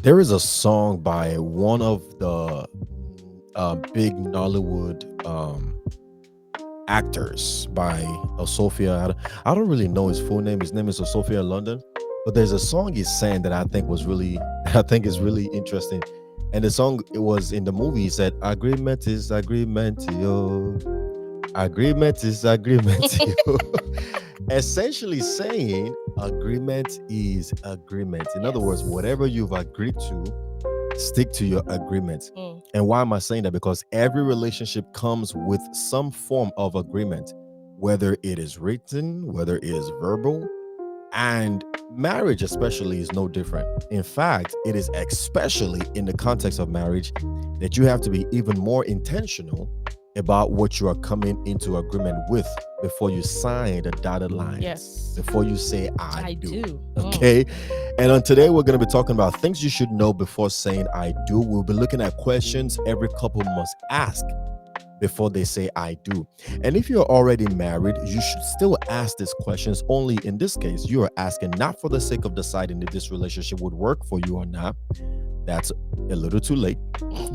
There is a song by one of the big Nollywood actors by Sophia. I don't really know his full name. His name is Sophia London, but there's a song he sang that I think was really, I think is really interesting. And the song, it was in the movie. He said, "Agreement is agreement, yo. Agreement is agreement, yo." Essentially saying agreement is agreement. In other words, whatever you've agreed to, stick to your agreement. And why am I saying that? Because every relationship comes with some form of agreement, whether it is written, whether it is verbal, and marriage especially is no different. In fact, it is especially in the context of marriage that you have to be even more intentional about what you are coming into agreement with before you sign the dotted lines. Yes. Before you say I do. Okay. And on today, we're going to be talking about things you should know before saying I do. We'll be looking at questions every couple must ask before they say I do. And if you're already married, you should still ask these questions. Only in this case, you are asking not for the sake of deciding if this relationship would work for you or not. That's a little too late.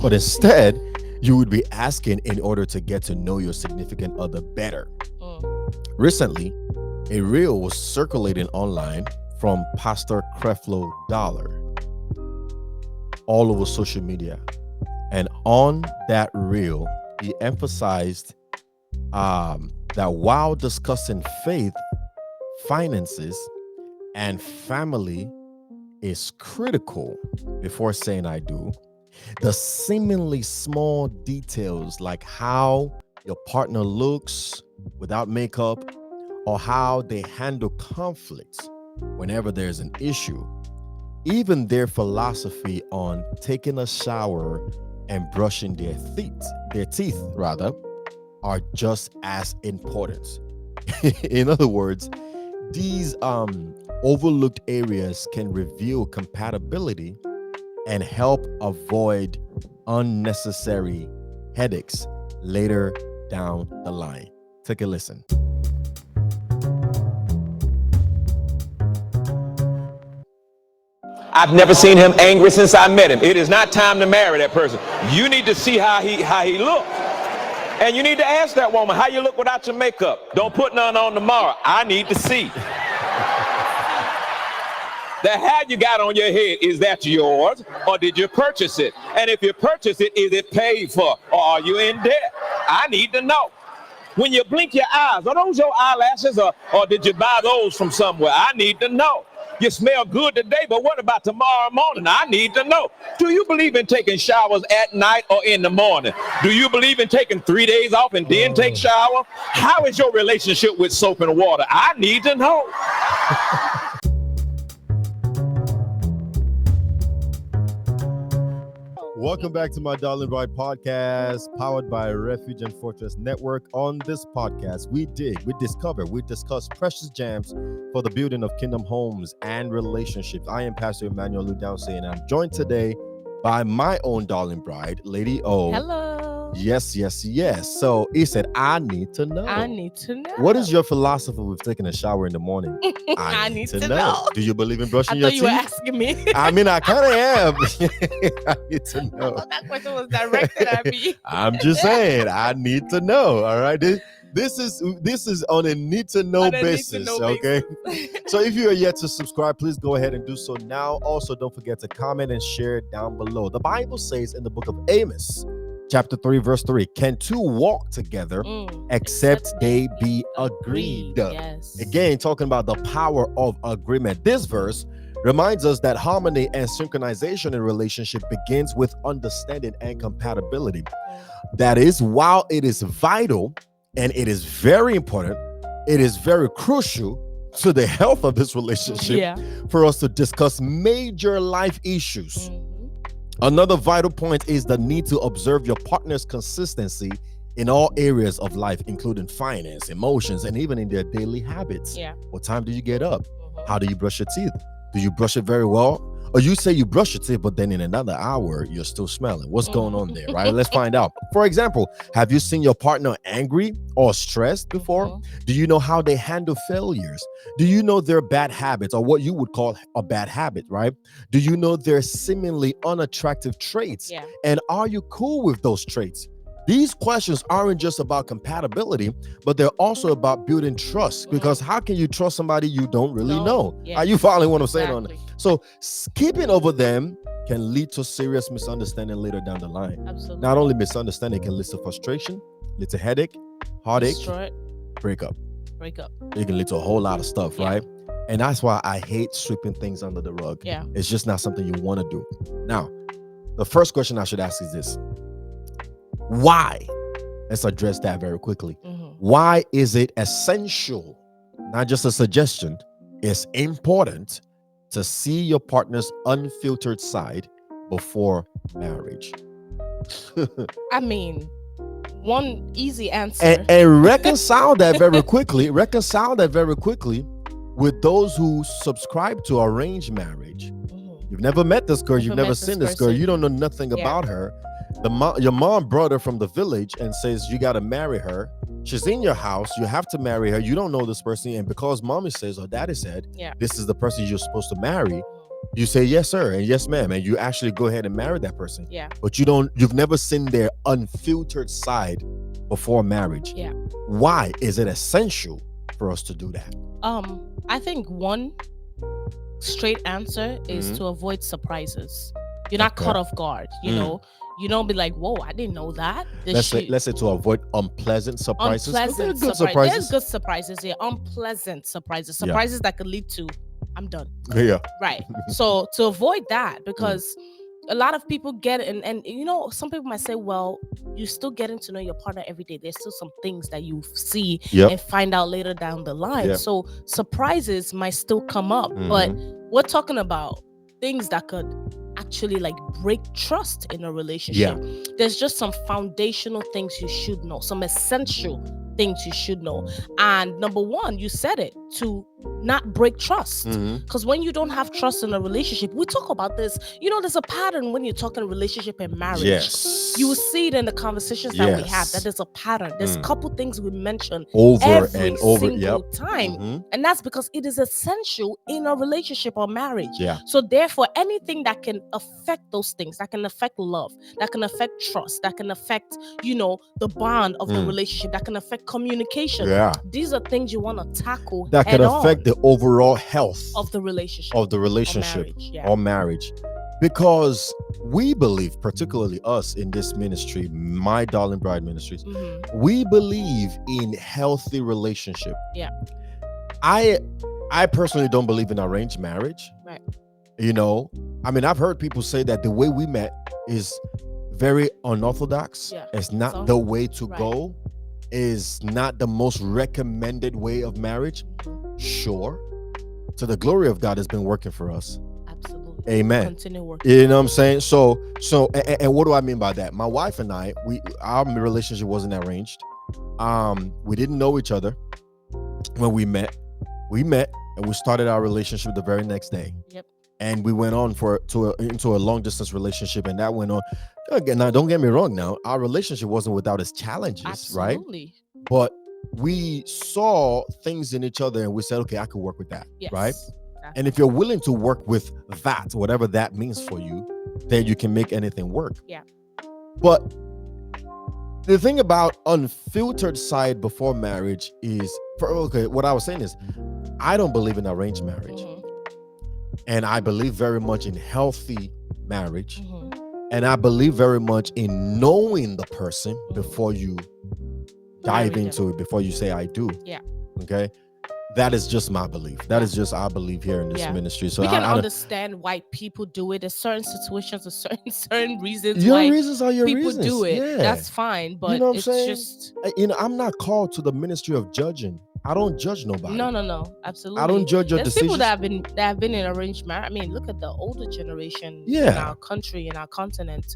But instead, you would be asking in order to get to know your significant other better. Recently, a reel was circulating online from Pastor Creflo Dollar all over social media. And on that reel, he emphasized that while discussing faith, finances, and family is critical before saying I do, the seemingly small details like how your partner looks without makeup or how they handle conflicts whenever there's an issue, even their philosophy on taking a shower and brushing their teeth rather, are just as important. In other words, these overlooked areas can reveal compatibility and help avoid unnecessary headaches later down the line. Take a listen. I've never seen him angry since I met him. It is not time to marry that person. You need to see how he look. And you need to ask that woman, how you look without your makeup? Don't put none on tomorrow. I need to see. The hat you got on your head, is that yours or did you purchase it? And if you purchase it, is it paid for or are you in debt? I need to know. When you blink your eyes, are those your eyelashes or did you buy those from somewhere? I need to know. You smell good today, but what about tomorrow morning? I need to know. Do you believe in taking showers at night or in the morning? Do you believe in taking 3 days off and then take shower? How is your relationship with soap and water? I need to know. Welcome back to my Darling Bride podcast, powered by Refuge and Fortress Network. On this podcast, we discover, we discuss precious gems for the building of kingdom homes and relationships. I am Pastor Emmanuel Ludowse, and I'm joined today by my own darling bride, Lady O. Hello. Yes. So he said, I need to know. I need to know. What is your philosophy with taking a shower in the morning? I need to know. Do you believe in brushing I your thought teeth? you were asking me. I mean, I kind of am. I need to know. I thought that question was directed at me. I'm just saying, I need to know. All right. This is on a need to know basis. Okay. So if you are yet to subscribe, please go ahead and do so now. Also, don't forget to comment and share it down below. The Bible says in the book of Amos, chapter 3, verse 3, can two walk together except they be agreed? Yes. Again, talking about the power of agreement. This verse reminds us that harmony and synchronization in relationship begins with understanding and compatibility. That is, while it is vital and it is very important, it is very crucial to the health of this relationship for us to discuss major life issues. Another vital point is the need to observe your partner's consistency in all areas of life, including finance, emotions, and even in their daily habits. What time do you get up? How do you brush your teeth? Do you brush it very well? Or you say you brush your teeth, but then in another hour, you're still smelling. What's going on there, right? Let's find out. For example, have you seen your partner angry or stressed before? Do you know how they handle failures? Do you know their bad habits, or what you would call a bad habit, right? Do you know their seemingly unattractive traits? Yeah. And are you cool with those traits? These questions aren't just about compatibility, but they're also about building trust. Because how can you trust somebody you don't really know? Yes. Are you following what I'm saying on Exactly. it? So skipping over them can lead to serious misunderstanding later down the line. Absolutely. Not only misunderstanding, it can lead to frustration, lead to headache, heartache, Destroy, breakup. break up. It can lead to a whole lot of stuff, Yeah. right? And that's why I hate sweeping things under the rug. Yeah. It's just not something you want to do. Now, the first question I should ask is this: why? Let's address that very quickly. Why is it essential, not just a suggestion, it's important to see your partner's unfiltered side before marriage? I mean, one easy answer. And reconcile that very quickly. Reconcile that very quickly with those who subscribe to arranged marriage. You've never met this girl. You've never seen this girl. You don't know nothing about her. Your mom brought her from the village and says you got to marry her. She's in your house. You have to marry her. You don't know this person. And because mommy says or daddy said, this is the person you're supposed to marry, you say yes, sir, and yes, ma'am. And you actually go ahead and marry that person. Yeah. But you've never seen their unfiltered side before marriage. Yeah. Why is it essential for us to do that? I think one straight answer is to avoid surprises. You're not caught off guard, you know. You don't be like, whoa, I didn't know that. Let's say to avoid unpleasant surprises. Unpleasant Good surprises. There's good surprises here. Unpleasant surprises. Surprises that could lead to, I'm done. Yeah. Right. So to avoid that, because a lot of people get it, and you know, some people might say, well, you're still getting to know your partner every day. There's still some things that you see and find out later down the line. So surprises might still come up, but we're talking about things that could actually like break trust in a relationship. There's just some foundational things you should know, some essential things you should know. And number one, you said it, to not break trust. Because when you don't have trust in a relationship, we talk about this, you know, there's a pattern when you're talking relationship and marriage. You will see it in the conversations that we have, that there's a pattern. There's a couple things we mention over every and over single time. And that's because it is essential in a relationship or marriage. So therefore, anything that can affect those things, that can affect love, that can affect trust, that can affect, you know, the bond of the relationship, that can affect communication. These are things you want to tackle that can affect the overall health of the relationship or marriage. Because we believe, particularly us in this ministry, My Darling Bride Ministries, we believe in healthy relationship. I personally don't believe in arranged marriage. You know, I mean, I've heard people say that the way we met is very unorthodox. It's not the way to go. Is not the most recommended way of marriage. Sure, to the glory of God, has been working for us. Absolutely. Amen. Continue working. You know what I'm saying? So and what do I mean by that? My wife and I, our relationship wasn't arranged. We didn't know each other when we met. We met and we started our relationship the very next day. And we went on into a long distance relationship, and that went on. Again, now don't get me wrong. Now our relationship wasn't without its challenges, right? But we saw things in each other, and we said, okay, I could work with that, right? And if you're willing to work with that, whatever that means for you, then you can make anything work. But the thing about unfiltered side before marriage is, what I was saying is, I don't believe in arranged marriage. And I believe very much in healthy marriage. And I believe very much in knowing the person before you dive into it, before you say I do. Okay. That is just my belief. That is just our belief here in this ministry. So we can understand why people do it. There's certain situations, or certain reasons your why reasons are your people reasons. do it. That's fine. But you know what it's I'm saying? just, you know, I'm not called to the ministry of judging I don't judge nobody. No, absolutely. I don't judge your There's decisions. people that have been in arranged marriage. I mean, look at the older generation in our country, in our continent,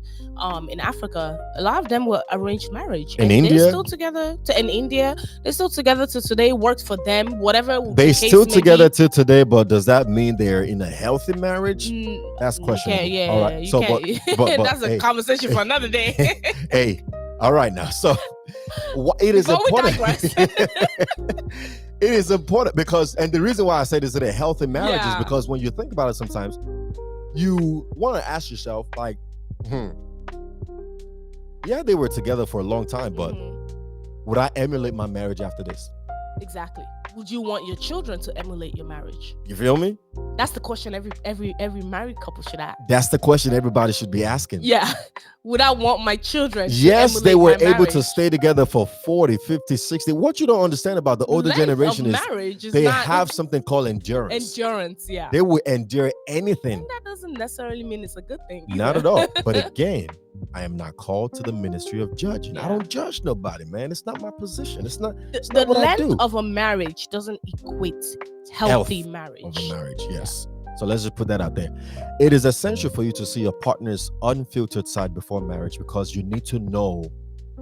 in Africa. A lot of them were arranged marriage. In India, they're still together. In India, they're still together to today. Works for them. Whatever they still together to today. But does that mean they're in a healthy marriage? That's questionable. Yeah, all right. So, but that's a conversation for another day. Hey, all right now. So. It is important. It is important because, and the reason why I say this is a healthy marriage is because when you think about it, sometimes you want to ask yourself, like, yeah, they were together for a long time, but would I emulate my marriage after this? Exactly. Would you want your children to emulate your marriage? You feel me? That's the question every married couple should ask. That's the question everybody should be asking. Yeah. Would I want my children to yes, they were able marriage? to stay together for 40, 50, 60. What you don't understand about the older generation is they have something called endurance. Endurance, yeah. They will endure anything. And that doesn't necessarily mean it's a good thing. Not at all. But again, I am not called to the ministry of judging. I don't judge nobody, man. It's not my position. It's not the length of a marriage doesn't equate healthy marriage. Of a marriage, yes. So let's just put that out there. It is essential for you to see your partner's unfiltered side before marriage because you need to know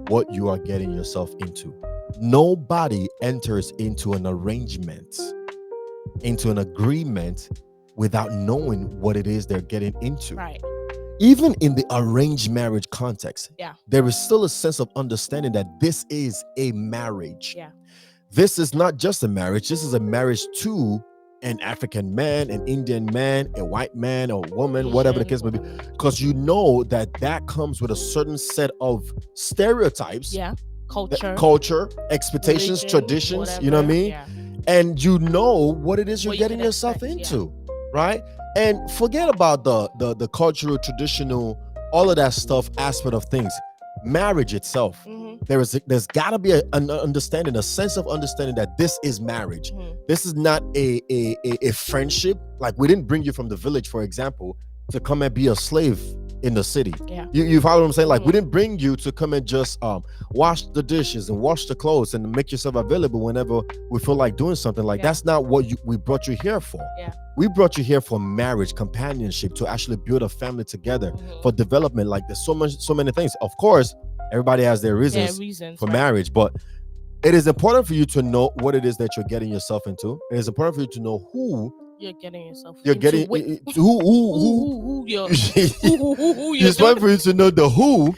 what you are getting yourself into. Nobody enters into an arrangement, into an agreement without knowing what it is they're getting into. Right. Even in the arranged marriage context, there is still a sense of understanding that this is a marriage. Yeah. This is not just a marriage. This is a marriage to an African man, an Indian man, a white man or woman, whatever the case may be. Because you know that comes with a certain set of stereotypes. Yeah. Culture, expectations, religion, traditions, whatever, you know what I mean? Yeah. And you know what it is you're getting yourself into, right? And forget about the cultural, traditional, all of that stuff aspect of things. Marriage itself, there's got to be an understanding, a sense of understanding that this is marriage. This is not a friendship. Like we didn't bring you from the village, for example, to come and be a slave in the city. Yeah. You follow what I'm saying? Like we didn't bring you to come and just wash the dishes and wash the clothes and make yourself available whenever we feel like doing something. Like that's not what we brought you here for. Yeah. We brought you here for marriage, companionship, to actually build a family together, for development. Like there's so many things. Of course, everybody has their reasons for marriage, but it is important for you to know what it is that you're getting yourself into. It is important for you to know who you're getting yourself you're into. getting who it's important for you to know the who,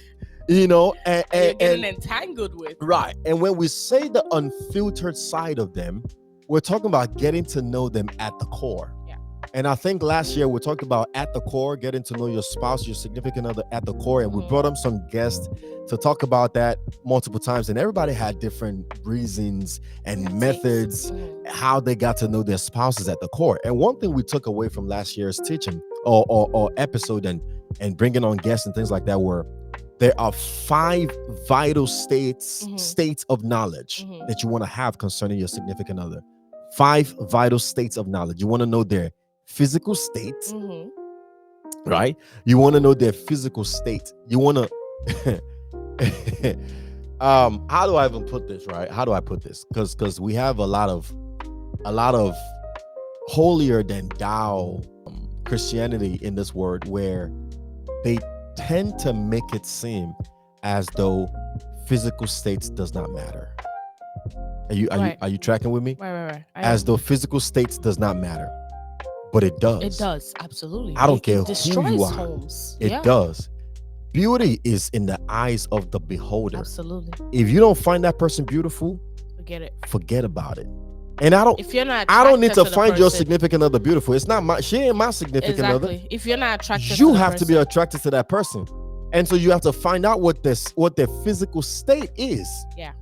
you know, and you're getting entangled with. Right. And when we say the unfiltered side of them, we're talking about getting to know them at the core. Yeah. And I think last year we talked about at the core, getting to know your spouse, your significant other at the core. And we brought up some guests to talk about that multiple times. And everybody had different reasons and methods, how they got to know their spouses at the core. And one thing we took away from last year's teaching or episode and bringing on guests and things like that were there are 5 vital states of knowledge that you want to have concerning your significant other. 5 vital states of knowledge. You want to know their physical state, right? You want to know their physical state. You want to how do I even put this, right? How do I put this? Because we have a lot of holier than thou Christianity in this word, where they tend to make it seem as though physical states does not matter. Are you tracking with me? Right. As though physical states does not matter, but it does. It does, absolutely. I don't care it who you are. Homes. It does. Beauty is in the eyes of the beholder. Absolutely. If you don't find that person beautiful, forget about it. And if you're not, I don't need to find your significant other beautiful. It's not she ain't my significant other. If you're not attracted, you have to be attracted to that person. And so you have to find out what their physical state is. Yeah.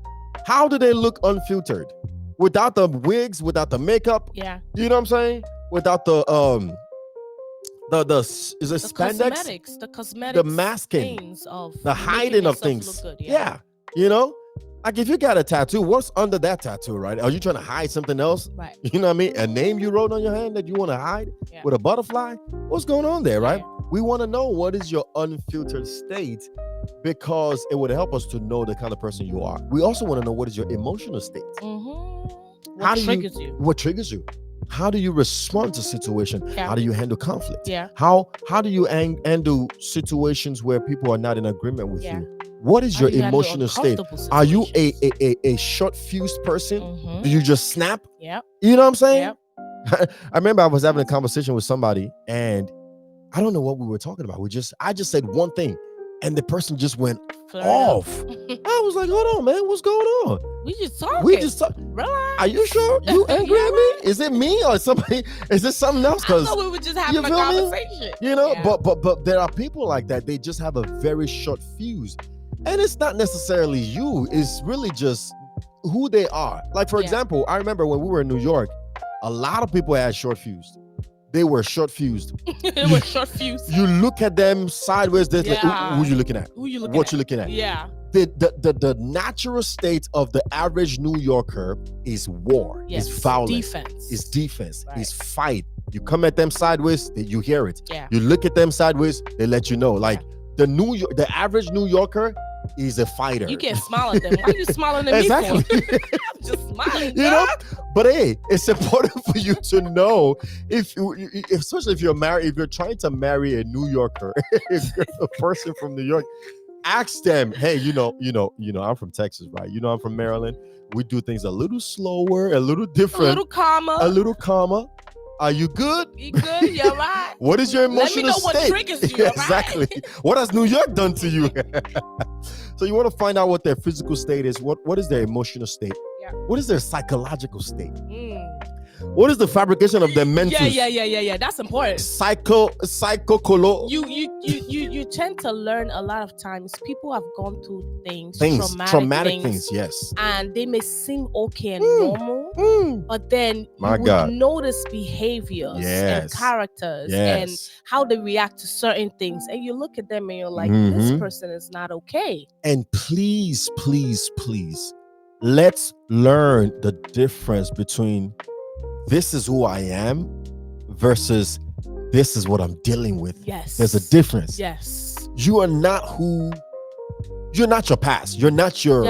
How do they look unfiltered? Without the wigs, without the makeup? Yeah. You know what I'm saying? Without the is it spandex? The cosmetics, the masking, the hiding of things. Good, yeah. You know? Like if you got a tattoo, what's under that tattoo, right? Are you trying to hide something else? Right. You know what I mean? A name you wrote on your hand that you want to hide with a butterfly? What's going on there, right? We want to know what is your unfiltered state, because it would help us to know the kind of person you are. We also want to know what is your emotional state. What triggers you? What triggers you? How do you respond to situation? Yeah. How do you handle conflict? Yeah. How do you handle situations where people are not in agreement with you? What is your emotional state? Are you a short fused person? Do you just snap? Yeah. You know what I'm saying? Yep. I remember I was having a conversation with somebody, and I don't know what we were talking about. I just said one thing, and the person just went off. I was like, hold on, man, what's going on? We just talking. Relax. Are you sure you angry at me? Is it me or somebody? Is it something else? I thought we were just having a conversation. You know, but there are people like that. They just have a very short fuse, and it's not necessarily you. It's really just who they are. Like, for example, I remember when we were in New York, a lot of people had short fused. They were short fused. They were short fused. You look at them sideways. They're like, who you looking at? Who you looking what at? you looking at? Yeah. The natural state of the average New Yorker is war. Yes. Is violence. Defense. Is defense. Right. Is fight. You come at them sideways, you hear it. Yeah. You look at them sideways, they let you know. Like the average New Yorker is a fighter. You can't smile at them. Why are you smiling at me for? I'm just smiling. You know? But hey, it's important for you to know especially if you're married, if you're trying to marry a New Yorker, a person from New York, ask them, hey, you know, I'm from Texas, right? You know, I'm from Maryland. We do things a little slower, a little different. A little calmer. Are you good? You good? You're right. What is your emotional state? Let me know what triggers you. Exactly. Right? What has New York done to you? So you want to find out what their physical state is. What is their emotional state? Yeah. What is their psychological state? What is the fabrication of their mental? Yeah. That's important. Psychocolo. You tend to learn a lot of times. People have gone through things traumatic things, yes. And they may seem okay and normal, but then you would notice behaviors and characters and how they react to certain things. And you look at them and you're like, this person is not okay. And please, let's learn the difference between this is who I am versus this is what I'm dealing with. Yes. There's a difference. Yes. You're not your past. You're not your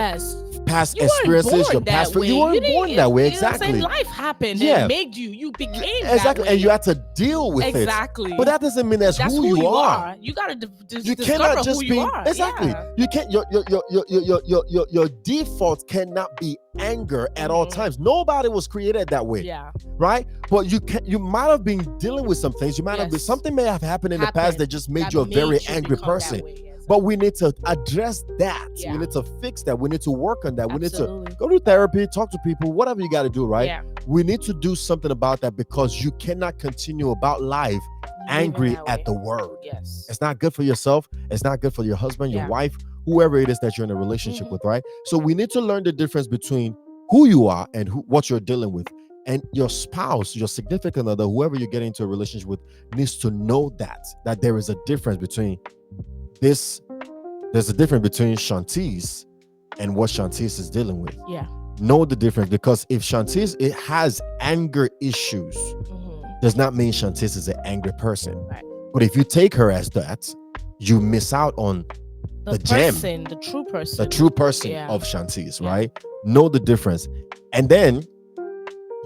past experiences, your past. You weren't born that way. Exactly. Life happened and made you. You became exactly, and you had to deal with it. Exactly. But that doesn't mean that's who you are. You gotta you cannot just who you are. Exactly. Yeah. You can't. Your default cannot be anger at all times. Nobody was created that way. Yeah. Right. But you might have been dealing with some things. You might have been something may have happened in the past that just made you a very angry person. But we need to address that. Yeah. We need to fix that. We need to work on that. Absolutely. We need to go to therapy, talk to people, whatever you got to do, right? Yeah. We need to do something about that, because you cannot continue about life angry at the world. Yes. It's not good for yourself. It's not good for your husband, your wife, whoever it is that you're in a relationship with, right? So we need to learn the difference between who you are and what you're dealing with. And your spouse, your significant other, whoever you're getting into a relationship with, needs to know that there is a difference between this. There's a difference between Shantice and what Shantice is dealing with. Yeah. Know the difference, because if Shantice has anger issues, does not mean Shantice is an angry person. Right. But if you take her as that, you miss out on the gem, the true person of Shantice, right? Know the difference. And then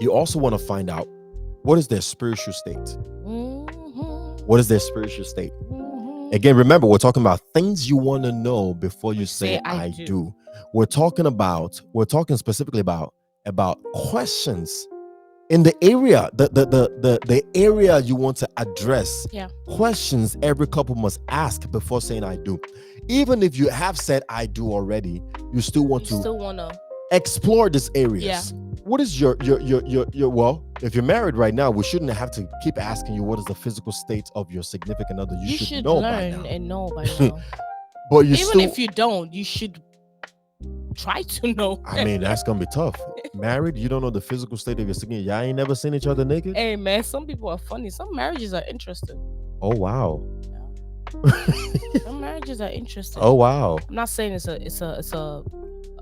you also want to find out, what is their spiritual state? What is their spirituul state? Again, remember, we're talking about things you want to know before you say I do. We're talking specifically about questions in the area, the area you want to address. Yeah. Questions every couple must ask before saying I do. Even if you have said I do already, you still want to explore these areas. Yeah. What is your well, if you're married right now, we shouldn't have to keep asking you what is the physical state of your significant other. You should know learn by now. and know by now. But even if you don't, you should try to know. I mean, that's gonna be tough. Married, you don't know the physical state of your significant. Y'all ain't never seen each other naked. Hey man, some people are funny. Some marriages are interesting. Oh wow. Some marriages are interesting. Oh wow. I'm not saying it's a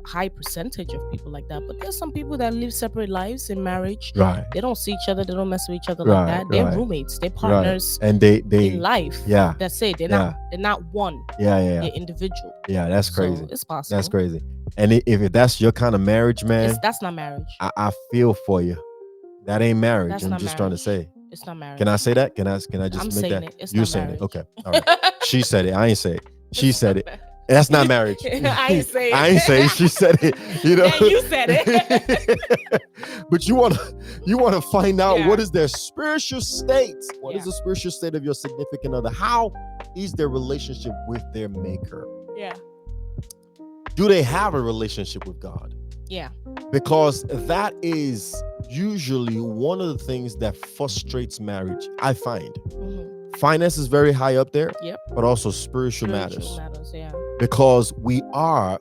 high percentage of people like that, but there's some people that live separate lives in marriage. Right. They don't see each other. They don't mess with each other like that. They're roommates. They're partners. And they in life. Yeah. That's it. They're not one. Yeah. They're individual. Yeah, that's crazy. So it's possible. That's crazy. And if that's your kind of marriage, man, that's not marriage. I feel for you. That ain't marriage. That's I'm not just marriage. trying to say. It's not marriage. Can I say that? Can I just I'm make saying that? It's You're not saying marriage. it. Okay. All right. She said it. I ain't say it. She said it. That's not marriage. I ain't say it. I ain't say it. She said it. You know. Yeah, you said it. But you want to find out what is their spiritual state. What is the spiritual state of your significant other? How is their relationship with their maker? Yeah. Do they have a relationship with God? Yeah. Because that is usually one of the things that frustrates marriage, I find. Mm-hmm. Finance is very high up there, yep. But also spiritual matters. Yeah. Because we are,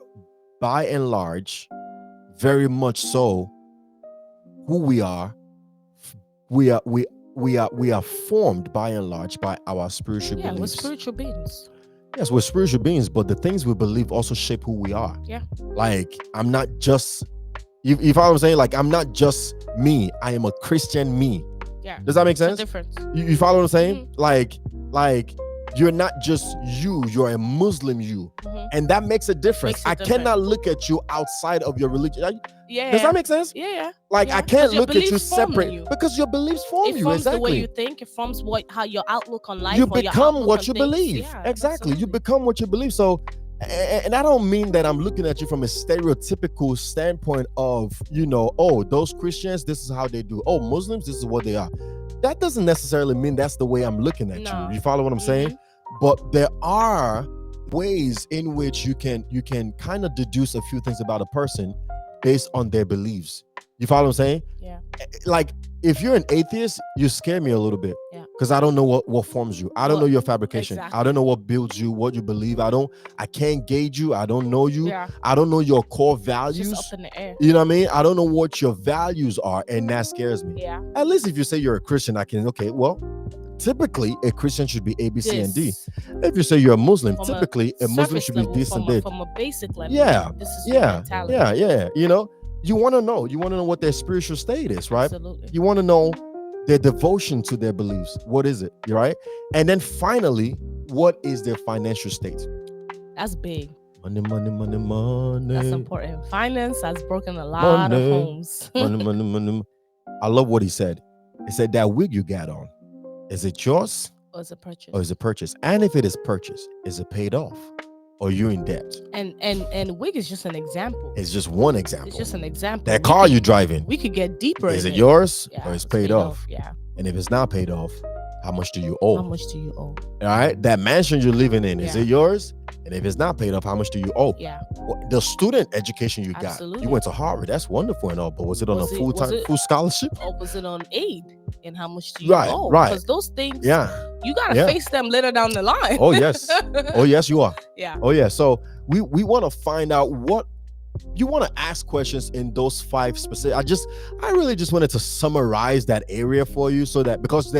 by and large, very much so who we are. We are formed by and large by our spiritual beliefs. We're spiritual beings. Yes, we're spiritual beings, but the things we believe also shape who we are. Yeah. Like, I'm not just, you follow what I'm saying? Like, I'm not just me. I am a Christian me. Yeah. Does that make sense? Difference. You follow what I'm saying? Mm-hmm. Like you're not just you're a Muslim you. Mm-hmm. And that makes a difference. I cannot look at you outside of your religion. Yeah. Does that make sense? Yeah. Like I can't look at you separate because your beliefs form you. It forms exactly. the way you think. It forms how your outlook on life. You become what you believe. Yeah, exactly. Absolutely. You become what you believe. So, and I don't mean that I'm looking at you from a stereotypical standpoint of, oh, those Christians, this is how they do. Oh, Muslims, this is what they are. That doesn't necessarily mean that's the way I'm looking at you. You follow what I'm saying? But there are ways in which you can kind of deduce a few things about a person based on their beliefs. You follow what I'm saying? Yeah. Like, if you're an atheist, you scare me a little bit. Yeah. Because I don't know what forms you. I don't know your fabrication. Exactly. I don't know what builds you, what you believe. I can't gauge you. I don't know you. Yeah. I don't know your core values. Just up in the air. You know what I mean? I don't know what your values are, and that scares me. Yeah. At least if you say you're a Christian, I can, okay, well, typically a Christian should be A, B, C, and D. If you say you're a Muslim, typically a Muslim should be this and that. From a basic level. Yeah. This is your mentality. Yeah. You want to know what their spiritual state is, right? Absolutely. You want to know their devotion to their beliefs. What is it, right? And then finally, what is their financial state? That's big. Money. That's important. Finance has broken a lot of homes. money. I love what he said. He said, that wig you got on, is it yours? Or is it purchase? And if it is purchased, is it paid off? Or you in debt? And wig is just an example. It's just one example. It's just an example. That car you driving. We could get deeper. Is it yours or it's paid off? Yeah. And if it's not paid off, how much do you owe? All right. That mansion you're living in, is it yours? And if it's not paid off, how much do you owe? Yeah. The student education you got. Absolutely. You went to Harvard. That's wonderful and all, but was it on a full scholarship? Or was it on aid? And how much do you owe? Right. Because those things, you gotta Yeah. face them later down the line. Oh yes. Oh yes, you are. Yeah. Oh yeah. So we want to find out what you want to ask questions in those 5 specific. I really just wanted to summarize that area for you so that because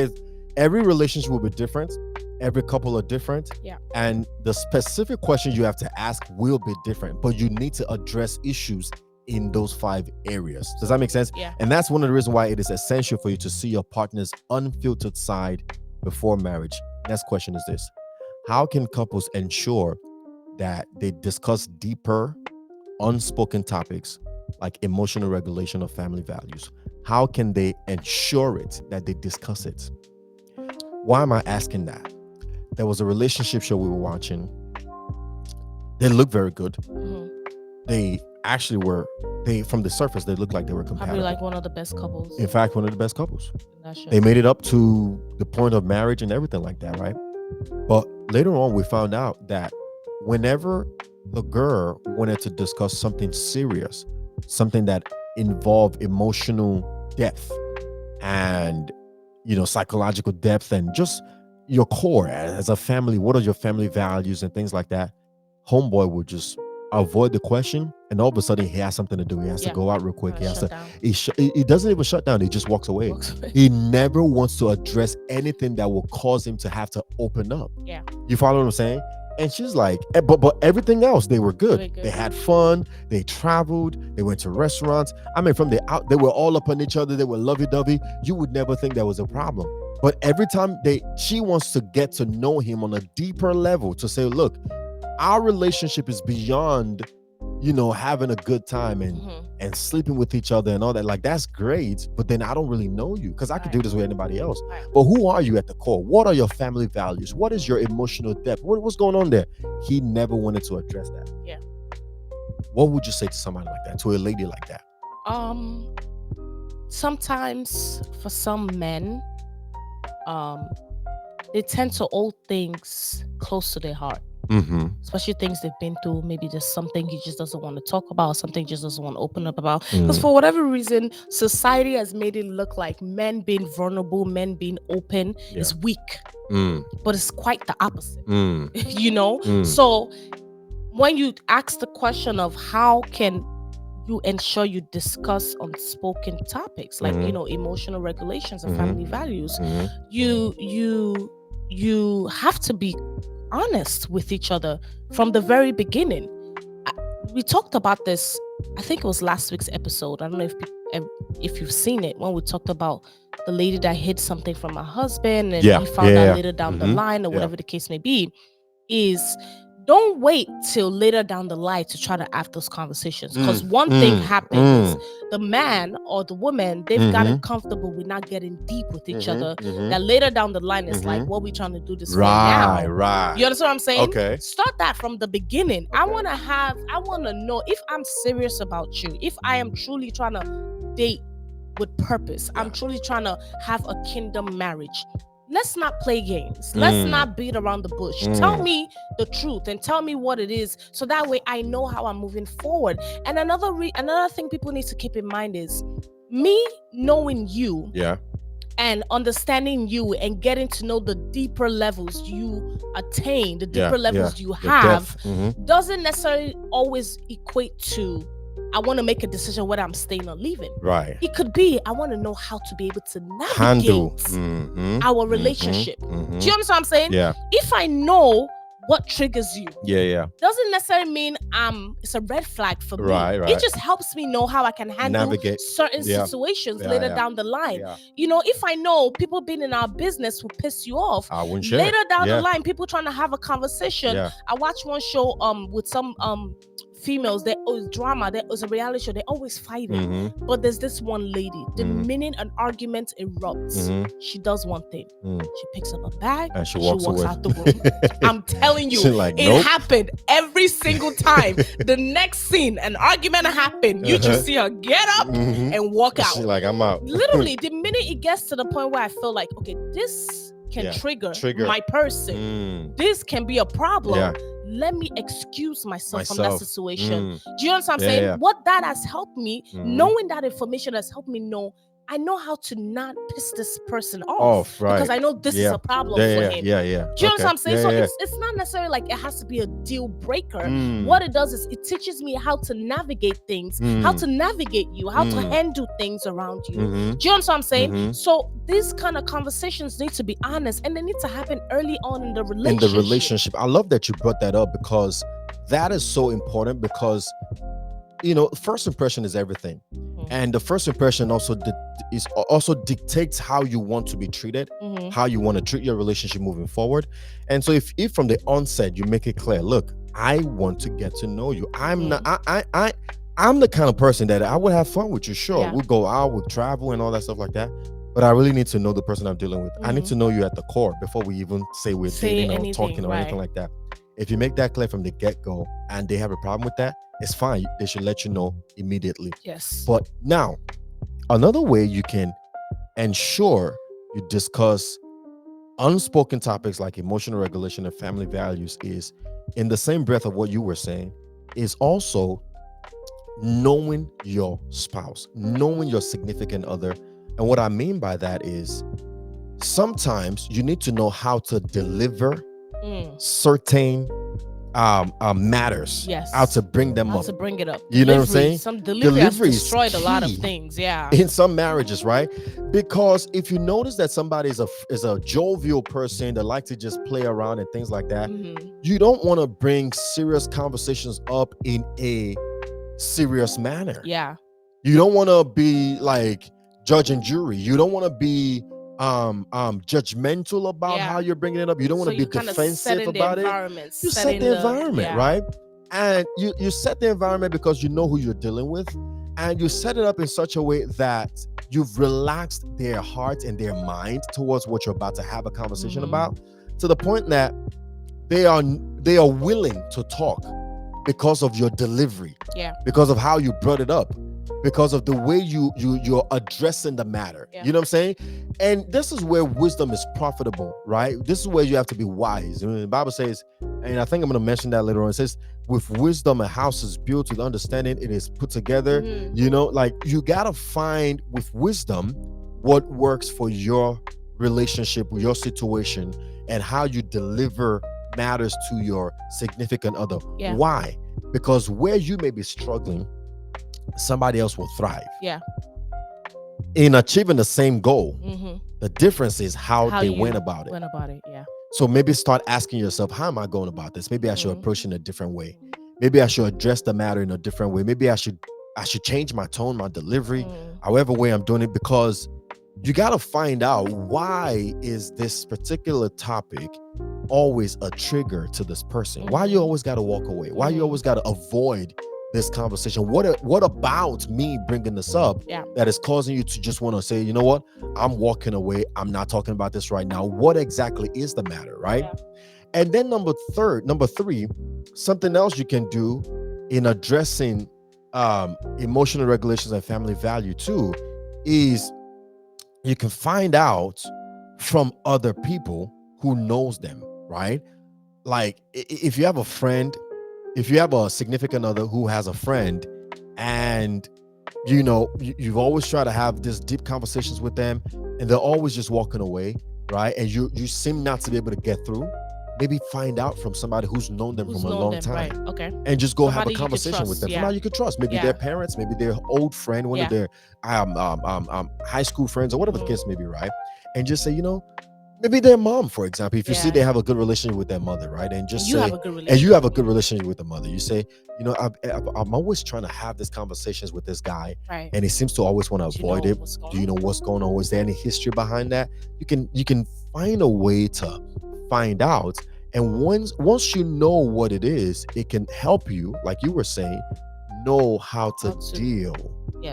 every relationship will be different, every couple are different, and the specific questions you have to ask will be different, but you need to address issues in those 5 areas. Does that make sense? Yeah. And that's one of the reasons why it is essential for you to see your partner's unfiltered side before marriage. Next question is this: how can couples ensure that they discuss deeper, unspoken topics like emotional regulation or family values? How can they ensure that they discuss it? Why am I asking that? There was a relationship show we were watching. They looked very good. Mm-hmm. They actually were, from the surface, they looked like they were compatible. Probably like one of the best couples. In fact, one of the best couples. They made it up to the point of marriage and everything like that, right? But later on, we found out that whenever the girl wanted to discuss something serious, something that involved emotional depth and, psychological depth and just your core as a family, what are your family values and things like that, homeboy would just avoid the question, and all of a sudden he has something to do. He has to go out real quick. He doesn't even shut down. He just walks away. He never wants to address anything that will cause him to have to open up. Yeah. You follow what I'm saying? And she's like, but everything else, they were good. Very good. They had fun. They traveled. They went to restaurants. I mean, from the out, they were all up on each other. They were lovey-dovey. You would never think that was a problem. But every time she wants to get to know him on a deeper level, to say, look, our relationship is beyond, having a good time and sleeping with each other and all that. Like, that's great, but then I don't really know you, because I could do this with anybody else. But who are you at the core? What are your family values? What is your emotional depth? What's going on there? He never wanted to address that. Yeah. What would you say to somebody like that, to a lady like that? Sometimes for some men, they tend to hold things close to their heart. Especially things they've been through. Maybe there's something he just doesn't want to talk about, something he just doesn't want to open up about. Because for whatever reason, society has made it look like men being vulnerable, men being open is weak. But it's quite the opposite. So when you ask the question of how can you ensure you discuss unspoken topics like emotional regulations and family values, you have to be honest with each other from the very beginning. We talked about this, I think it was last week's episode. I don't know if you've seen it, when we talked about the lady that hid something from her husband and he found out later down the line, or whatever the case may be. Is don't wait till later down the line to try to have those conversations, because one thing happens, the man or the woman, they've gotten comfortable with not getting deep with each other, that later down the line it's like, what we trying to do this for now? Right. You understand what I'm saying? Okay. Start that from the beginning. I want to know if I'm serious about you, if I am truly trying to date with purpose, I'm truly trying to have a kingdom marriage. Let's not play games. Let's not beat around the bush. Tell me the truth and tell me what it is, so that way I know how I'm moving forward. And another thing people need to keep in mind is me knowing you and understanding you and getting to know the deeper levels you attain, the deeper levels you have, doesn't necessarily always equate to I want to make a decision whether I'm staying or leaving. Right. It could be I want to know how to be able to navigate our relationship. Do you understand what I'm saying? Yeah. If I know what triggers you, doesn't necessarily mean it's a red flag for me. Right. It just helps me know how I can navigate certain situations later down the line. If I know people being in our business will piss you off, later down the line, people trying to have a conversation. I watched one show with some females, there was drama, there was a reality show, they're always fighting. But there's this one lady, the minute an argument erupts, she does one thing. She picks up a bag and she walks out the room. I'm telling you, it happened every single time. The next scene, an argument happened, you just see her get up and walk out. She's like, I'm out. Literally, the minute it gets to the point where I feel like, okay, this can trigger my person. This can be a problem. Let me excuse myself from that situation. Do you understand what I'm saying? What that has helped me, knowing that information has helped me know, I know how to not piss this person off. Because I know this is a problem for him. Do you understand what I'm saying? So it's not necessarily like it has to be a deal breaker. What it does is it teaches me how to navigate things, how to navigate you, how to handle things around you. Do you understand what I'm saying? So these kind of conversations need to be honest, and they need to happen early on in the relationship. I love that you brought that up, because that is so important, because first impression is everything. And the first impression also dictates how you want to be treated, how you want to treat your relationship moving forward. And so if from the onset you make it clear, look, I want to get to know you. I'm the kind of person that I would have fun with you. Sure, we'll go out, we'll travel and all that stuff like that. But I really need to know the person I'm dealing with. I need to know you at the core before we even say we're dating or talking or anything like that. If you make that clear from the get-go and they have a problem with that, it's fine. They should let you know immediately. Yes. But now, another way you can ensure you discuss unspoken topics like emotional regulation and family values is, in the same breath of what you were saying, is also knowing your spouse, knowing your significant other. And what I mean by that is, sometimes you need to know how to deliver certain matters. Yes. How to bring them How up. to bring it up. You know what I'm saying? Some delivery has destroyed a lot of key things. Yeah. in some marriages, right? Because if you notice that somebody is a jovial person that like to just play around and things like that, you don't want to bring serious conversations up in a serious manner. Yeah. You don't want to be like judge and jury. You don't want to be judgmental about how you're bringing it up. You don't want to be defensive about it. You set the environment, right? And you set the environment because you know who you're dealing with, and you set it up in such a way that you've relaxed their heart and their mind towards what you're about to have a conversation about, to the point that they are willing to talk because of your delivery, because of how you brought it up, because of the way you're addressing the matter. You know what I'm saying? And this is where wisdom is profitable, right? This is where you have to be wise. I mean, the Bible says, and I think I'm going to mention that later on, it says, with wisdom a house is built, with understanding it is put together. You know, like you got to find with wisdom what works for your relationship, your situation, and how you deliver matters to your significant other. Why? Because where you may be struggling, somebody else will thrive in achieving the same goal. The difference is how they went about it. So maybe start asking yourself, how am I going about this? Maybe I should approach it in a different way. Maybe I should address the matter in a different way. Maybe I should change my tone, my delivery, however way I'm doing it, because you got to find out, why is this particular topic always a trigger to this person? Why you always got to walk away? Why you always got to avoid this conversation? What about me bringing this up that is causing you to just want to say, you know what, I'm walking away, I'm not talking about this right now? What exactly is the matter, right? And then number three, something else you can do in addressing emotional regulations and family value too is you can find out from other people who knows them, right? Like if you have a friend, if you have a significant other who has a friend, and you know you've always tried to have this deep conversations with them, and they're always just walking away, right? And you seem not to be able to get through. Maybe find out from somebody who's known them from a long time, right? Okay. And just go have a conversation with them. Somebody you could trust, maybe their parents, maybe their old friend, one of their high school friends, or whatever the case may be, right? And just say, you know, maybe their mom, for example, if you see they have a good relationship with their mother, right? And just say, and you have a good relationship with the mother, you say, you know, I'm always trying to have these conversations with this guy, and he seems to always want to avoid it. Do you know what's going on? Was there any history behind that? You can find a way to find out, and once you know what it is, it can help you, like you were saying, know how to deal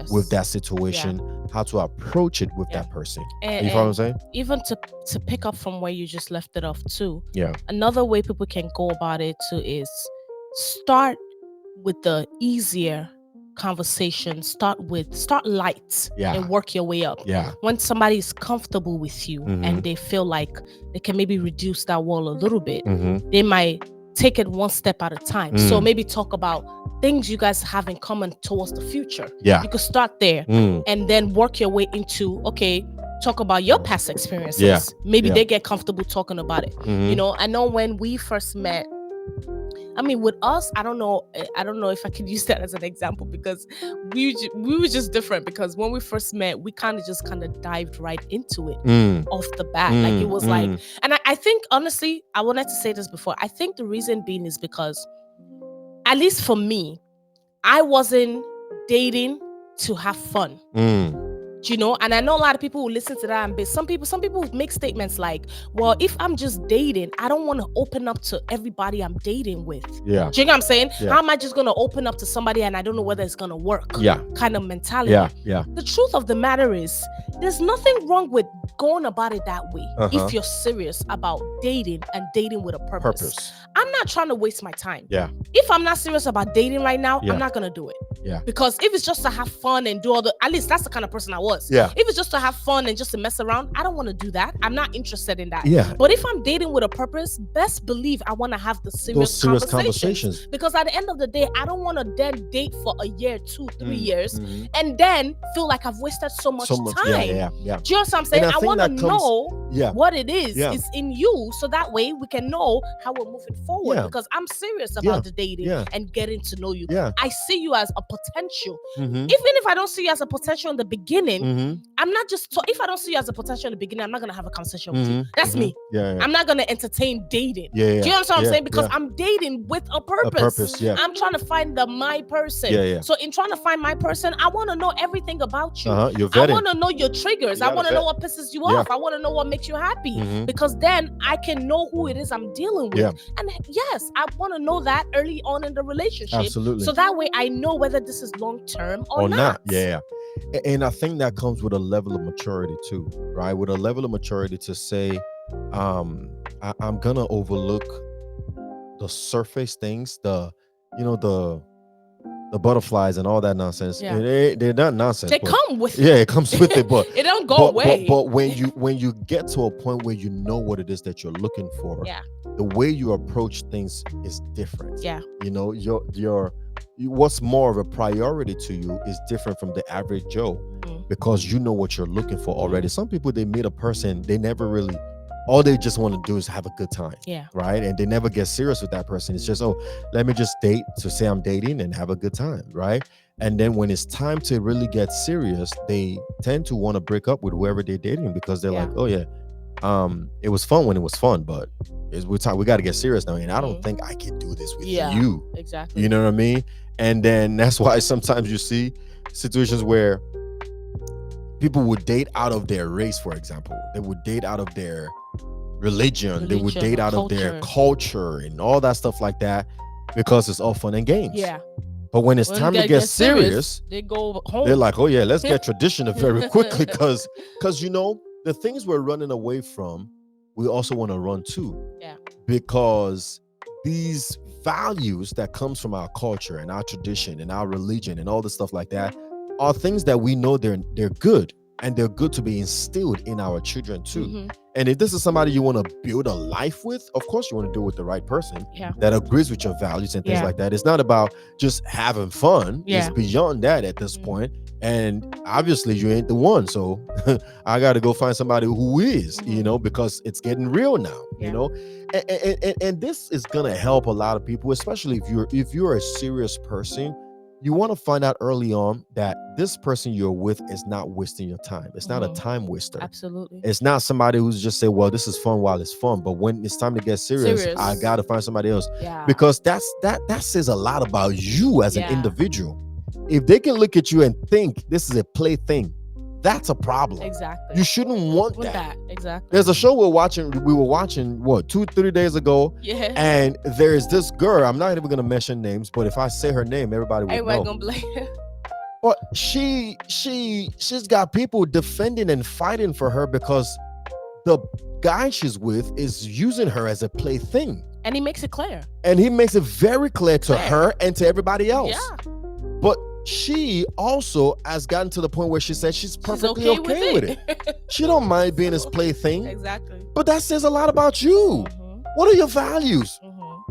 with that situation, how to approach it with that person. You follow what I'm saying? Even to pick up from where you just left it off too. Another way people can go about it too is start with the easier conversation. Start light and work your way up. When somebody is comfortable with you and they feel like they can maybe reduce that wall a little bit, they might take it one step at a time. So maybe talk about things you guys have in common towards the future. You could start there and then work your way into, okay, talk about your past experiences. Maybe they get comfortable talking about it. You know, I know when we first met, I mean, with us, I don't know if I could use that as an example, because we were just different. Because when we first met, we kind of dived right into it off the bat. Like it was like, and I think honestly, I wanted to say this before. I think the reason being is because, at least for me, I wasn't dating to have fun. You know, and I know a lot of people who listen to that, and some people make statements like, well, if I'm just dating, I don't want to open up to everybody I'm dating with. Do you know what I'm saying? How am I just going to open up to somebody and I don't know whether it's going to work? Kind of mentality. The truth of the matter is, there's nothing wrong with going about it that way if you're serious about dating and dating with a purpose. I'm not trying to waste my time. If I'm not serious about dating right now, I'm not going to do it. Because if it's just to have fun and do all the, at least that's the kind of person I was. If it's just to have fun and just to mess around, I don't want to do that. I'm not interested in that. But if I'm dating with a purpose, best believe I want to have the serious conversations. Because at the end of the day, I don't want to then date for a year, 2, 3 years, and then feel like I've wasted so much time. Do you know what I'm saying? I want to know what it is in you, so that way we can know how we're moving forward. Because I'm serious about the dating and getting to know you. I see you as a potential. Even if I don't see you as a potential in the beginning, I'm not just if I don't see you as a potential in the beginning, I'm not gonna have a conversation with you. That's me. I'm not gonna entertain dating. Do you understand what I'm saying? Because I'm dating with a purpose. I'm trying to find my person. So in trying to find my person, I want to know everything about you. I want to know your triggers. I want to know what pisses you off. I want to know what makes you happy, because then I can know who it is I'm dealing with. And yes, I want to know that early on in the relationship. Absolutely. So that way I know whether this is long term or not. And I think that comes with a level of maturity too, right? With a level of maturity to say, I'm gonna overlook the surface things, the butterflies and all that nonsense. They're not nonsense. They come with it. It comes with it, but it don't go away. But when you get to a point where you know what it is that you're looking for, the way you approach things is different. You know, your what's more of a priority to you is different from the average Joe, because you know what you're looking for already. Some people, they meet a person, they never really, all they just want to do is have a good time, right? And they never get serious with that person. It's just, oh, let me just date to say I'm dating and have a good time, right? And then when it's time to really get serious, they tend to want to break up with whoever they're dating, because they're like, oh yeah, it was fun when it was fun, but we got to get serious now, and I don't think I can do this with you. Exactly. You know what I mean? And then that's why sometimes you see situations where people would date out of their race, for example. They would date out of their religion, they would date out of their culture and all that stuff like that, because it's all fun and games. But when it's time to get serious, they go home. They're like, oh yeah, let's get traditional very quickly, because you know, the things we're running away from, we also want to run to. Because these values that comes from our culture and our tradition and our religion and all the stuff like that are things that we know they're good, and they're good to be instilled in our children too. And if this is somebody you want to build a life with, of course you want to do it with the right person that agrees with your values and things like that. It's not about just having fun. It's beyond that at this point. And obviously you ain't the one, so I got to go find somebody who is, you know, because it's getting real now, you know. And this is gonna help a lot of people, especially if you're a serious person. You want to find out early on that this person you're with is not wasting your time. It's not a time waster. Absolutely. It's not somebody who's just say, well, this is fun while it's fun, but when it's time to get serious. I got to find somebody else. Because that says a lot about you as an individual. If they can look at you and think this is a plaything, that's a problem. Exactly. You shouldn't want that. Exactly. There's a show we were watching what 2-3 days ago. And there's this girl, I'm not even gonna mention names, but if I say her name, everybody know. Gonna blame her. But she's got people defending and fighting for her because the guy she's with is using her as a plaything. And he makes it clear. And he makes it very clear to her and to everybody else. But she also has gotten to the point where she said she's perfectly okay with it. She don't mind being his plaything. Exactly. But that says a lot about you. What are your values?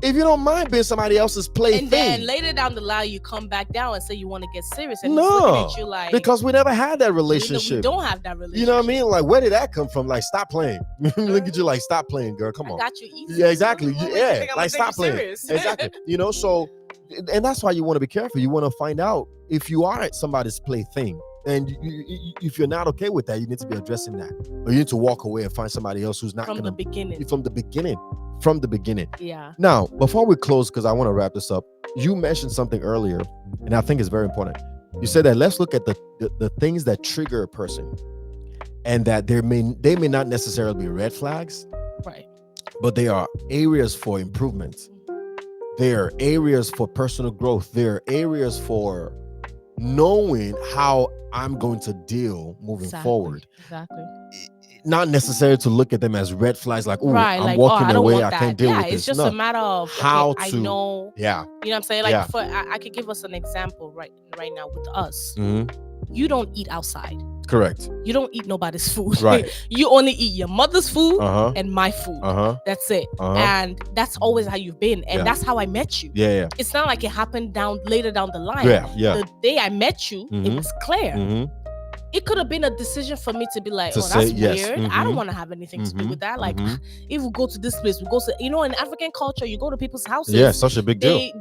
If you don't mind being somebody else's plaything. And then later down the line, you come back down and say you want to get serious. And he's looking at you like, because we never had that relationship. We don't have that relationship. You know what I mean? Like, where did that come from? Like, stop playing. Look at you like, stop playing, girl. Come on. I got you easy. Yeah, exactly. Yeah, like, stop playing. Exactly. You know, so, and that's why you want to be careful. You want to find out if you are at somebody's plaything. And if you're not okay with that, you need to be addressing that. Or you need to walk away and find somebody else who's not going to. From the beginning. Yeah. Now, before we close, because I want to wrap this up, you mentioned something earlier, and I think it's very important. You said that let's look at the things that trigger a person, and that they may not necessarily be red flags, right? But they are areas for improvement. They are areas for personal growth. They are areas for knowing how I'm going to deal moving forward. Exactly. Not necessary to look at them as red flags, like, oh, right, I'm like, walking away, I can't deal with this. It's just a matter of how to. I know. Yeah. You know what I'm saying? Like, I could give us an example right now with us. You don't eat outside. Correct. You don't eat nobody's food. Right. You only eat your mother's food and my food. That's it. And that's always how you've been. And that's how I met you. Yeah. It's not like it happened later down the line. Yeah. The day I met you, it was clear. it could have been a decision for me to be like, To oh, say that's yes. weird. I don't want to have anything to do with that. Like, if we go to this place, we go to, in African culture, you go to people's houses. Yeah, such a big deal.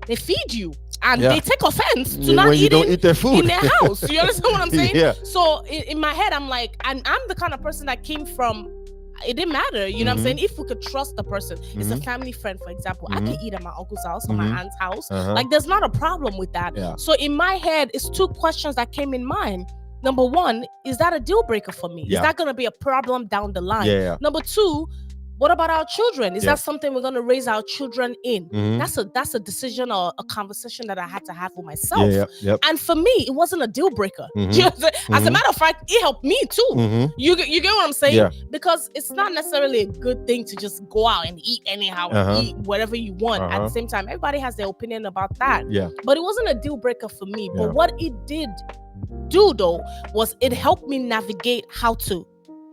They feed you and they take offense to not when you don't eat their food in their house. You understand what I'm saying? Yeah. So in my head, I'm like, and I'm the kind of person that came from, it didn't matter, you know what I'm saying? If we could trust the person, it's a family friend, for example. I could eat at my uncle's house or my aunt's house. Like, there's not a problem with that. Yeah. So in my head, it's two questions that came in mind. Number one, is that a deal breaker for me? Is that going to be a problem down the line? Yeah. Number two, what about our children? Is that something we're going to raise our children in? That's a decision or a conversation that I had to have with myself. And for me, it wasn't a deal breaker. As a matter of fact, it helped me too. You get what I'm saying? Yeah. Because it's not necessarily a good thing to just go out and eat anyhow, and eat whatever you want. At the same time, everybody has their opinion about that. Yeah. But it wasn't a deal breaker for me. But what it did do, though, was it helped me navigate how to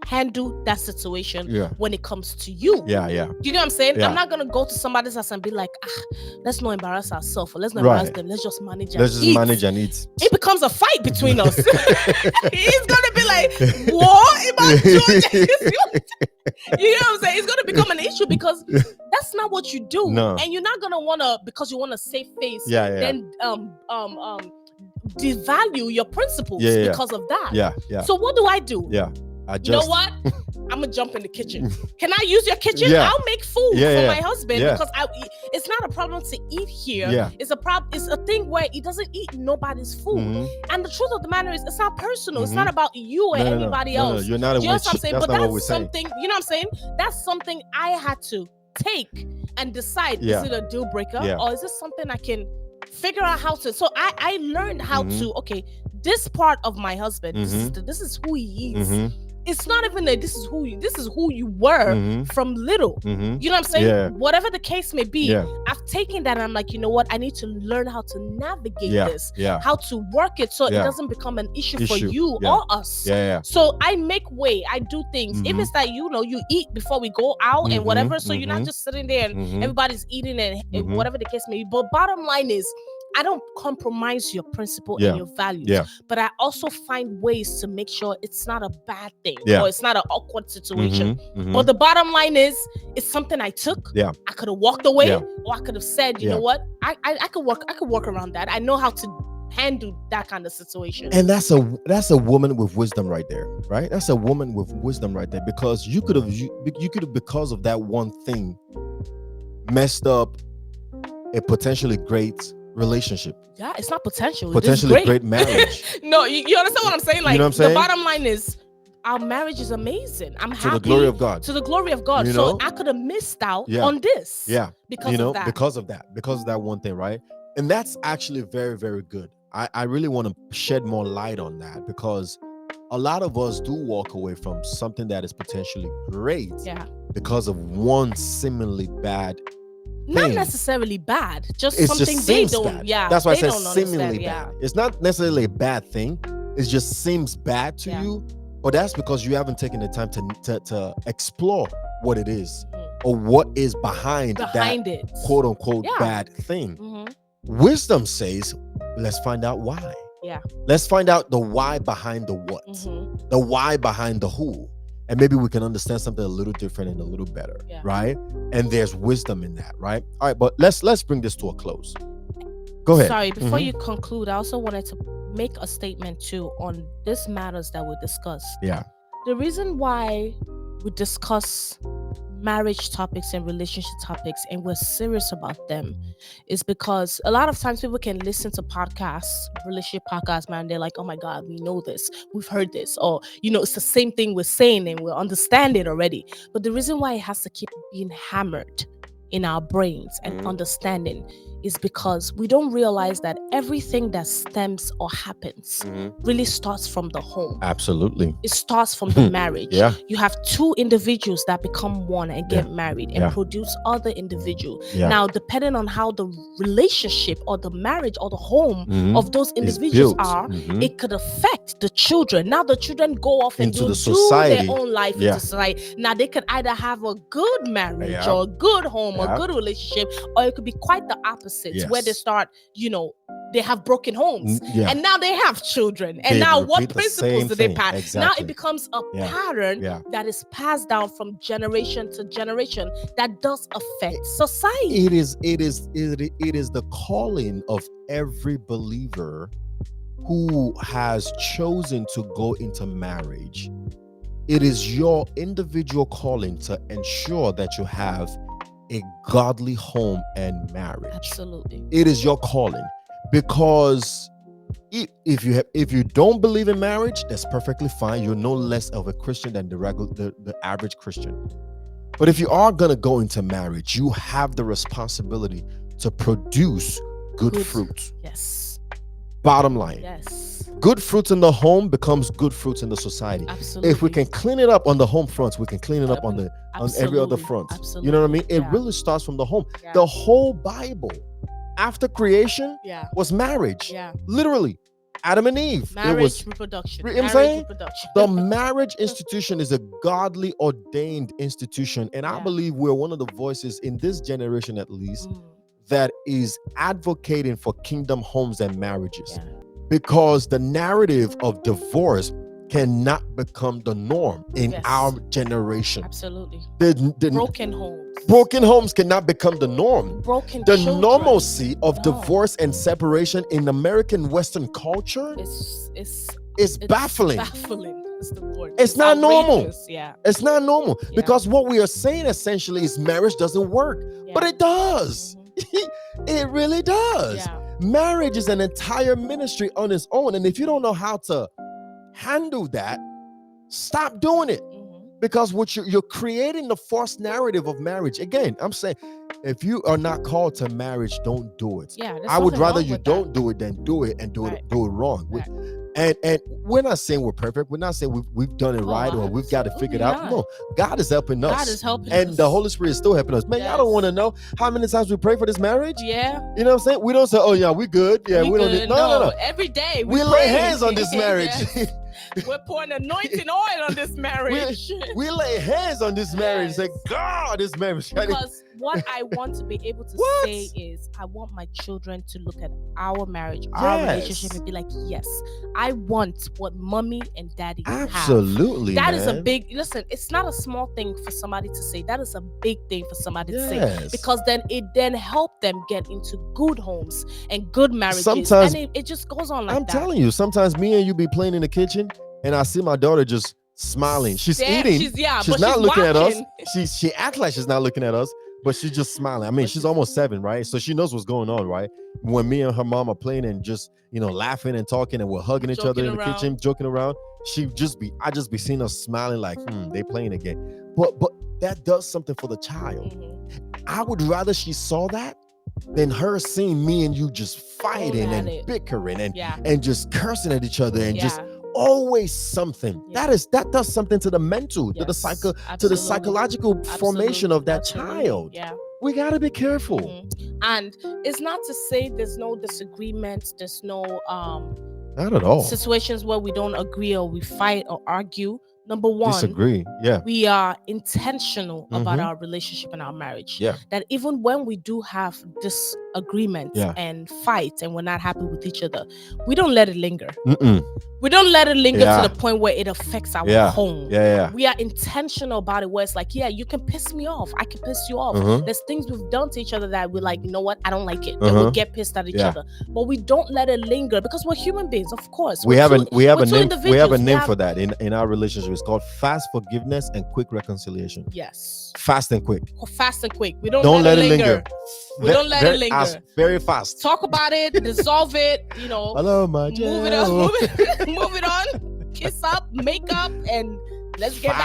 handle that situation when it comes to you. Yeah. You know what I'm saying? Yeah. I'm not gonna go to somebody's house and be like, let's not embarrass ourselves, or let's not embarrass them. Let's just manage and eat. It becomes a fight between us. He's gonna be like, what am I doing? You know what I'm saying? It's gonna become an issue because that's not what you do. No. And you're not gonna wanna, because you want to save face, then devalue your principles because of that. Yeah. So what do I do? You know what? I'm gonna jump in the kitchen. Can I use your kitchen? I'll make food for my husband because it's not a problem to eat here. It's a problem. It's a thing where he doesn't eat nobody's food. And the truth of the matter is, it's not personal. It's not about you or anybody else. You're not a witch. You know what I'm saying? That's but not that's something. You know what I'm saying? That's something I had to take and decide: is it a deal breaker or is this something I can figure out how to? So I learned how to. Okay, this part of my husband. This is who he is. It's not even that this is who you were from little. You know what I'm saying? Yeah. Whatever the case may be, I've taken that and I'm like, you know what? I need to learn how to navigate this, how to work it so it doesn't become an issue for you or us. So I make way. I do things. If it's that, you eat before we go out and whatever, so you're not just sitting there and everybody's eating and whatever the case may be. But bottom line is, I don't compromise your principle and your values, but I also find ways to make sure it's not a bad thing or it's not an awkward situation. But the bottom line is, it's something I took. I could have walked away, or I could have said, you know what, I could work around that. I know how to handle that kind of situation. And that's a woman with wisdom right there, right? That's a woman with wisdom right there, because you could have because of that one thing messed up a potentially great relationship. Yeah, it's not potentially great marriage. No, you understand what I'm saying? Like, you know what I'm saying? The bottom line is, our marriage is amazing. I'm happy. To the glory of God. To the glory of God. So I could have missed out on this. Yeah. Because of that. Because of that one thing, right? And that's actually very, very good. I really want to shed more light on that, because a lot of us do walk away from something that is potentially great because of one seemingly bad not necessarily bad, just it's something just they seems don't. Bad. Yeah, that's why I said don't seemingly bad. It's not necessarily a bad thing. It just seems bad to you, but that's because you haven't taken the time to explore what it is or what is behind it, quote unquote bad thing. Wisdom says, let's find out why. Let's find out the why behind the what, the why behind the who. And maybe we can understand something a little different and a little better, right? And there's wisdom in that, right? All right, but let's bring this to a close. Go ahead. Sorry, before you conclude, I also wanted to make a statement too on this matters that we discussed. Yeah. The reason why we discuss marriage topics and relationship topics and we're serious about them is because a lot of times people can listen to podcasts, relationship podcasts, man, they're like, oh my God, we know this, we've heard this, or it's the same thing we're saying and we understand it already. But the reason why it has to keep being hammered in our brains and understanding is because we don't realize that everything that stems or happens really starts from the home. Absolutely. It starts from the marriage. Yeah. You have two individuals that become one and get married and produce other individuals. Now, depending on how the relationship or the marriage or the home of those individuals are, it could affect the children. Now the children go off and do their own life into society. Now they could either have a good marriage or a good home or a good relationship, or it could be quite the opposite, where they start, they have broken homes, and now they have children, and now what principles do they pass? Exactly. Now it becomes a pattern that is passed down from generation to generation that does affect society. It is the calling of every believer who has chosen to go into marriage. It is your individual calling to ensure that you have a godly home and marriage. Absolutely. It is your calling, because if you don't believe in marriage, that's perfectly fine. You're no less of a Christian than the average Christian. But if you are going to go into marriage, you have the responsibility to produce good fruit. Yes. Bottom line. Yes. Good fruits in the home becomes good fruits in the society. Absolutely. If we can clean it up on the home fronts, we can clean it up on every other front. Absolutely. You know what I mean? It really starts from the home. Yeah. The whole Bible, after creation, was marriage. Yeah. Literally. Adam and Eve. Marriage, it was reproduction. You know what I'm saying? The marriage institution is a godly ordained institution. And I believe we're one of the voices in this generation, at least, that is advocating for kingdom homes and marriages, because the narrative of divorce cannot become the norm in our generation. Absolutely. The broken homes cannot become the norm. The normalcy of divorce and separation in American Western culture is baffling. It's not normal. It's not normal, because what we are saying essentially is marriage doesn't work, but it does. It really does. Marriage is an entire ministry on its own, and if you don't know how to handle that, stop doing it, because what you're creating the false narrative of marriage. Again, I'm saying, if you are not called to marriage, don't do it. I would rather you don't do it than do it and do it wrong. And we're not saying we're perfect. We're not saying we've done it right or we've got it figured out. No, God is helping us. God is helping us. And the Holy Spirit is still helping us. Man, y'all don't want to know how many times we pray for this marriage? Yeah. You know what I'm saying? We don't say, oh yeah, we good. Yeah, we don't need, no. Every day we lay hands on this marriage. We're pouring anointing oil on this marriage. we lay hands on this marriage. Say, God, this marriage. Because what I want to be able to say is, I want my children to look at our marriage, our relationship, and be like, yes, I want what mommy and daddy have. Absolutely. That is a big, listen, it's not a small thing for somebody to say. That is a big thing for somebody to say. Because then it help them get into good homes and good marriages. Sometimes, and it just goes on like that. I'm telling you, sometimes me and you be playing in the kitchen, and I see my daughter just smiling. She's eating. She's not looking at us. She acts like she's not looking at us, but she's just smiling. I mean, she's almost 7, right? So she knows what's going on, right? When me and her mom are playing and just, laughing and talking, and we're hugging each other in the kitchen, joking around, I just be seeing her smiling like, they playing again. But that does something for the child. I would rather she saw that than her seeing me and you just fighting and bickering and just cursing at each other and just always something. That does something to the mental, to the psychological formation of that child. We gotta be careful. And it's not to say there's no disagreements, there's no not at all situations where we don't agree or we fight or argue. Number one, disagree. We are intentional about our relationship and our marriage. That even when we do have disagreements and fights and we're not happy with each other, we don't let it linger. We don't let it linger to the point where it affects our home. We are intentional about it, where it's like, you can piss me off, I can piss you off. There's things we've done to each other that we're like, you know what, I don't like it. And we'll get pissed at each other. But we don't let it linger, because we're human beings, of course. We have a name for that in our relationship. It's called fast forgiveness and quick reconciliation. Yes. Fast and quick. Fast and quick. We don't let it linger. We don't let it linger. Very fast. Talk about it, dissolve it, Hello, my move it on, move it on, kiss up, make up, and let's get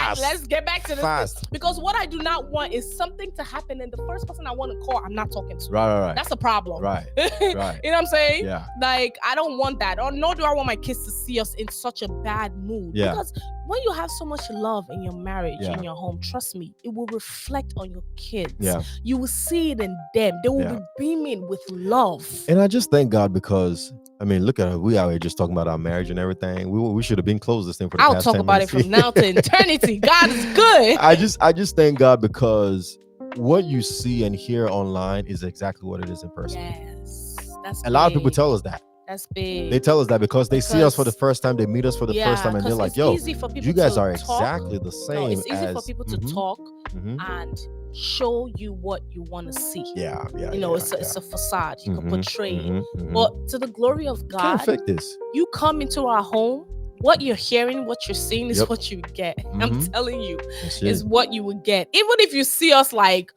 back to this. Because what I do not want is something to happen and the first person I want to call, I'm not talking to. Right. That's a problem. Right. You know what I'm saying? Like, I don't want that. Or nor do I want my kids to see us in such a bad mood. Because when you have so much love in your marriage, in your home, trust me, it will reflect on your kids. You will see it in them. They will be beaming with love. And I just thank God, because look at her. We out here just talking about our marriage and everything. We should have been closed this thing for the past 10 minutes. I'll talk about it from now to eternity. God is good. I just thank God, because what you see and hear online is exactly what it is in person. Yes. That's a lot of people tell us that. That's big. They tell us that because they see us for the first time, they meet us for the first time, and they're like, "Yo, you guys are exactly the same." No, it's easy for people to talk and show you what you want to see. Yeah. It's a facade you can portray it. But to the glory of God, can't fake this. You come into our home. What you're hearing, what you're seeing is what you get. I'm telling you, is what you would get. Even if you see us like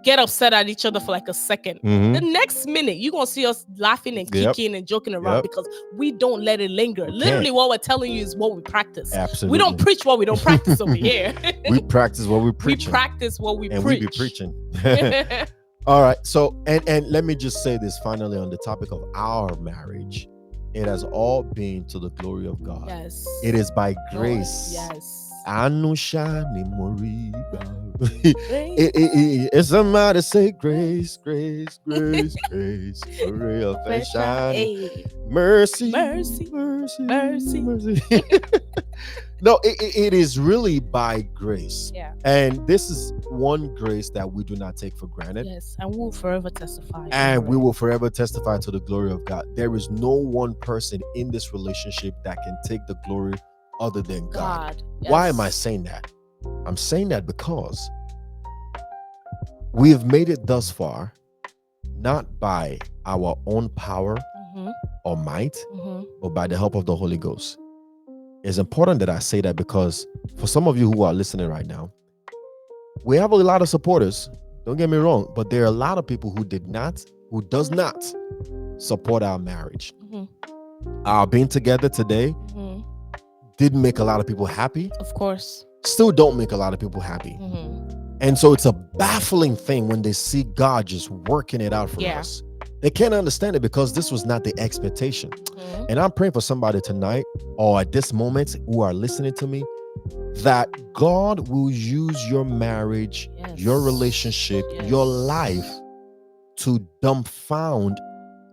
get upset at each other for like a second, the next minute you're gonna see us laughing and kicking and joking around because we don't let it linger. Literally, what we're telling you is what we practice. Absolutely. We don't preach what we don't practice over here. We practice what we preach. We practice what we and preach. We be preaching. All right. So and let me just say this finally on the topic of our marriage. It has all been to the glory of God. Yes. It is by grace. Yes. It's somebody say grace, grace, grace, grace, real mercy, mercy, mercy, mercy, mercy. No, it is really by grace. Yeah. And this is one grace that we do not take for granted. Yes. And we will forever testify. And we will forever testify to the glory of God. There is no one person in this relationship that can take the glory other than God. Yes. Why am I saying that? I'm saying that because we have made it thus far, not by our own power or might, but by the help of the Holy Ghost. It's important that I say that because for some of you who are listening right now, we have a lot of supporters. Don't get me wrong, but there are a lot of people who does not support our marriage. Our being together today didn't make a lot of people happy. Of course. Still don't make a lot of people happy. And so it's a baffling thing when they see God just working it out for us. They can't understand it because this was not the expectation. And I'm praying for somebody tonight or at this moment who are listening to me that God will use your marriage, your relationship, your life to dumbfound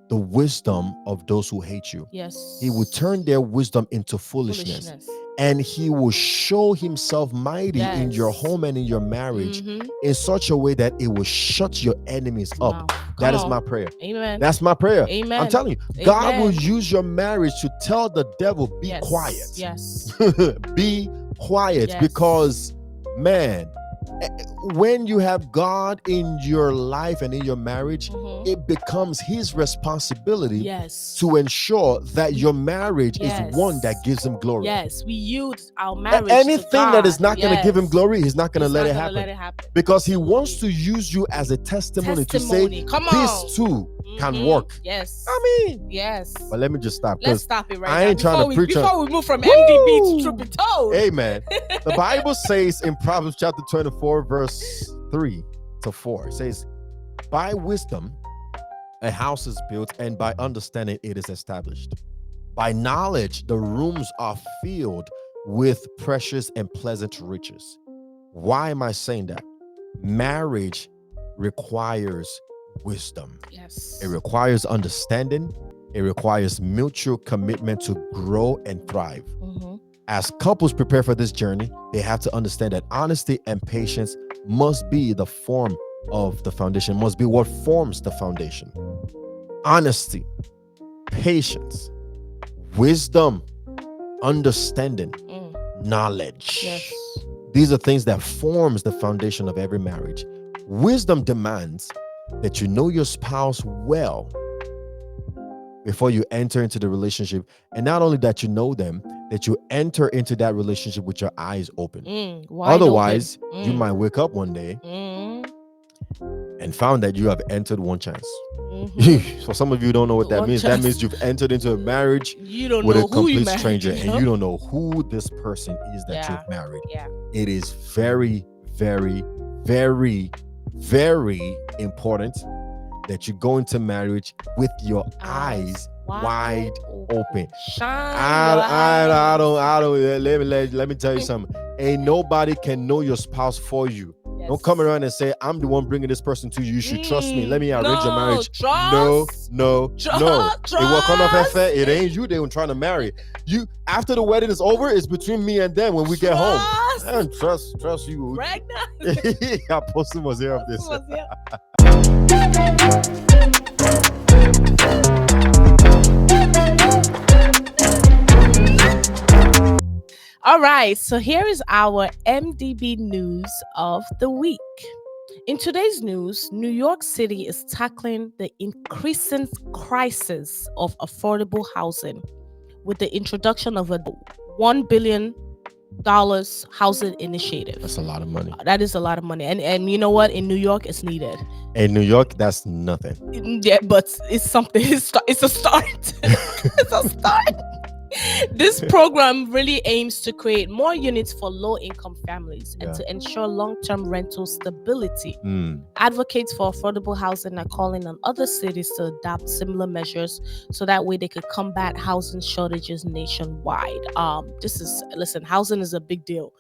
the wisdom of those who hate you. Yes. He will turn their wisdom into foolishness. And he will show himself mighty in your home and in your marriage in such a way that it will shut your enemies up. That is my prayer. Amen. That's my prayer. Amen. I'm telling you, God will use your marriage to tell the devil, be quiet. Yes. Be quiet because, man, when you have God in your life and in your marriage, it becomes his responsibility to ensure that your marriage is one that gives him glory. Yes, we use our marriage. Anything that is not going to give him glory, he's not going to let it happen. Because he wants to use you as a testimony. To say, this too can work. Yes. I mean, yes. But let me just stop. Let's stop it right I ain't trying to preach before we move from MDB to Truth Be Told. Amen. The Bible says in Proverbs chapter 24, verse 3-4, it says, by wisdom a house is built, and by understanding it is established. By knowledge the rooms are filled with precious and pleasant riches. Why am I saying that? Marriage requires wisdom. Yes. It requires understanding. It requires mutual commitment to grow and thrive. As couples prepare for this journey, they have to understand that honesty and patience must be the form of the foundation, must be what forms the foundation. Honesty, patience, wisdom, understanding, knowledge. Yes. These are things that forms the foundation of every marriage. Wisdom demands that you know your spouse well before you enter into the relationship. And not only that you know them, that you enter into that relationship with your eyes open. Otherwise, you might wake up one day and found that you have entered one chance. For some of you who don't know what that means. That means you've entered into a marriage with a complete stranger, and you don't know who this person is that you've married. It is very, very, very, very important that you go into marriage with your eyes wide open. I don't. Let me tell you something. Ain't nobody can know your spouse for you. Don't come around and say, I'm the one bringing this person to you. You should trust me. Let me arrange your marriage. No. It will come off fair. It ain't you they were trying to marry. You after the wedding is over, it's between me and them when we get home. And trust you. Apostle was here of this. All right, so here is our MDB news of the week. In today's news, New York City is tackling the increasing crisis of affordable housing with the introduction of a $1 billion housing initiative. That's a lot of money. That is a lot of money. And you know what? In New York, it's needed. In New York, that's nothing. Yeah, but it's something. It's a start. It's a start. This program really aims to create more units for low-income families and to ensure long-term rental stability. Advocates for affordable housing are calling on other cities to adopt similar measures so that way they could combat housing shortages nationwide. Listen, housing is a big deal,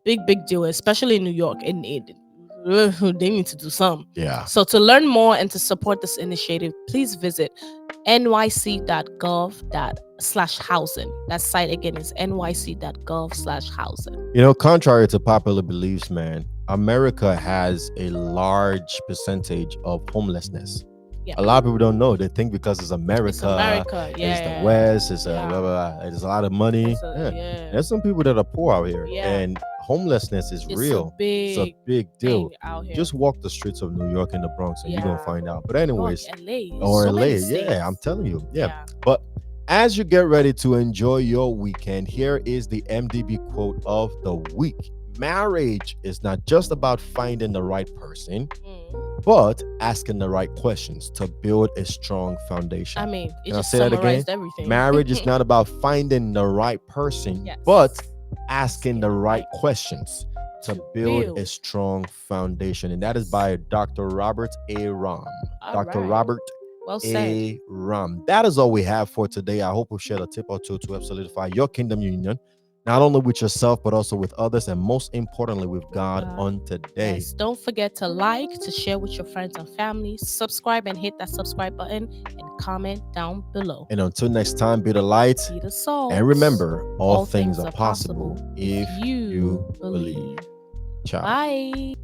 big deal, especially in New York. And they need to do something. Yeah. So to learn more and to support this initiative, please visit nyc.gov/housing. That site again is nyc.gov/housing. You know, contrary to popular beliefs, man, America has a large percentage of homelessness. Yeah. A lot of people don't know. They think because it's America, It's America, it's the West, it's blah, blah, blah. There's a lot of money. There's some people that are poor out here, and homelessness is real. It's a big deal. Out here. Just walk the streets of New York and the Bronx, and you're gonna find out. But anyways, LA. or LA, I'm telling you, But as you get ready to enjoy your weekend, here is the MDB quote of the week. Marriage is not just about finding the right person, but asking the right questions to build a strong foundation. I mean, it Can just I say that again? everything. Marriage is not about finding the right person, but asking the right questions to build a strong foundation. And that is by Dr. Robert A. Ram. Dr. Robert A. Ram. That is all we have for today. I hope we've shared a tip or two to help solidify your kingdom union, not only with yourself, but also with others, and most importantly, with God on today. Yes, don't forget to like, to share with your friends and family, subscribe and hit that subscribe button, and comment down below. And until next time, be the light, be the salt, and remember, all things are possible if you believe. Ciao. Bye.